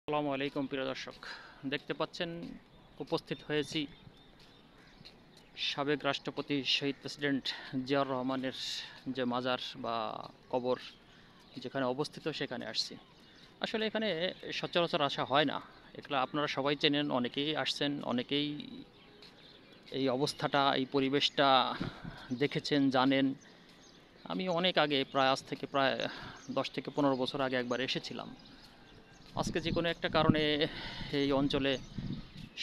আসসালামু আলাইকুম প্রিয় দর্শক, দেখতে পাচ্ছেন উপস্থিত হয়েছি সাবেক রাষ্ট্রপতি শহীদ প্রেসিডেন্ট জিয়াউর রহমানের যে মাজার বা কবর যেখানে অবস্থিত সেখানে আসছি। আসলে এখানে সচরাচর আসা হয় না, এগুলো আপনারা সবাই চেনেন, অনেকেই আসছেন, অনেকেই এই অবস্থাটা এই পরিবেশটা দেখেছেন, জানেন। আমি অনেক আগে আজ থেকে প্রায় 10 থেকে 15 বছর আগে একবার এসেছিলাম। আজকে যে কোনো একটা কারণে এই অঞ্চলে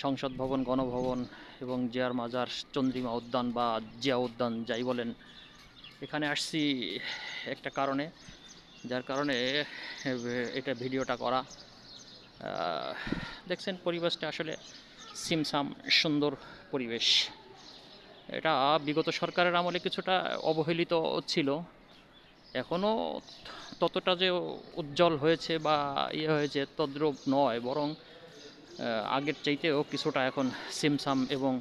সংসদ ভবন, গণভবন এবং জিয়ার মাজার, চন্দ্রিমা উদ্যান বা জিয়া উদ্যান যাই বলেন, এখানে আসছি একটা কারণে, যার কারণে এটা ভিডিওটা করা। দেখছেন পরিবেশটা আসলে সিমসাম সুন্দর পরিবেশ। এটা বিগত সরকারের আমলে কিছুটা অবহেলিত ছিল, এখনও ততটা যে উজ্জ্বল হয়েছে বা ইয়ে হয়েছে তদ্রূপ নয়, বরং আগের চাইতেও কিছুটা এখন সিমসাম এবং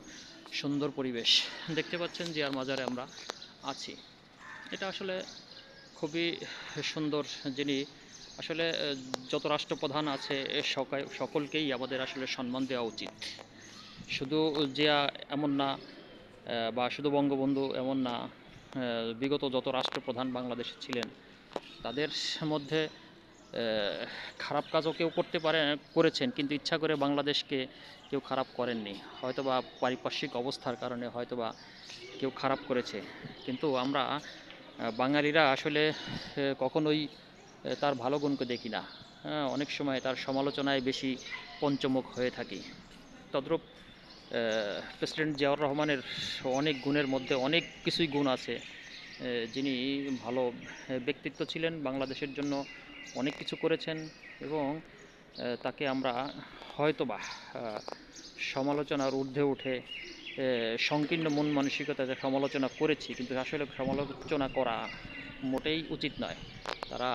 সুন্দর পরিবেশ। দেখতে পাচ্ছেন জিয়ার মাজারে আমরা আছি। এটা আসলে খুবই সুন্দর। যিনি আসলে যত রাষ্ট্রপ্রধান আছে সকলকেই আমাদের আসলে সম্মান দেওয়া উচিত। শুধু জিয়া এমন না, বা শুধু বঙ্গবন্ধু এমন না, বিগত যত রাষ্ট্রপ্রধান বাংলাদেশে ছিলেন তাদের মধ্যে খারাপ কাজও কেউ করতে পারে, করেছেন, কিন্তু ইচ্ছা করে বাংলাদেশকে কেউ খারাপ করেননি। হয়তোবা পারিপার্শ্বিক অবস্থার কারণে হয়তোবা কেউ খারাপ করেছে, কিন্তু আমরা বাঙালিরা আসলে কখনোই তার ভালো গুণকে দেখি না। অনেক সময় তার সমালোচনায় বেশি পঞ্চমুখ হয়ে থাকি। তদ্রূপ প্রেসিডেন্ট জিয়াউর রহমানের অনেক গুণের মধ্যে অনেক কিছুই গুণ আছে। যিনি ভালো ব্যক্তিত্ব ছিলেন, বাংলাদেশের জন্য অনেক কিছু করেছেন এবং তাকে আমরা হয়তোবা সমালোচনার ঊর্ধ্বে উঠে সংকীর্ণ মন মানসিকতাতে সমালোচনা করেছি, কিন্তু আসলে সমালোচনা করা মোটেই উচিত নয়। তারা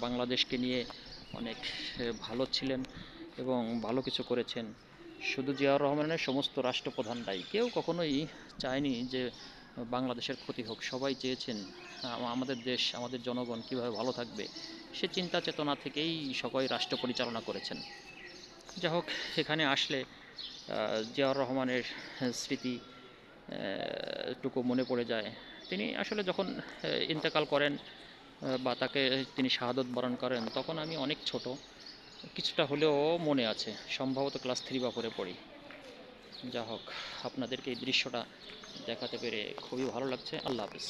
বাংলাদেশকে নিয়ে অনেক ভালো ছিলেন এবং ভালো কিছু করেছেন। শুধু জিয়াউর রহমানের সমস্ত রাষ্ট্রপ্রধানরাই কেউ কখনোই চায়নি যে বাংলাদেশের ক্ষতি হোক। সবাই চেয়েছেন আমাদের দেশ, আমাদের জনগণ কীভাবে ভালো থাকবে, সে চিন্তা চেতনা থেকেই সবাই রাষ্ট্র পরিচালনা করেছেন। যাই হোক, এখানে আসলে জিয়াউর রহমানের স্মৃতি টুকু মনে পড়ে যায়। তিনি আসলে যখন ইন্তেকাল করেন বা তাকে তিনি শাহাদত বরণ করেন, তখন আমি অনেক ছোট, কিছুটা হলেও মনে আছে, সম্ভবত ক্লাস 3 বা 4 পড়ি। যা হোক, আপনাদেরকে এই দৃশ্যটা দেখাতে পেরে খুবই ভালো লাগছে। আল্লাহ হাফেজ।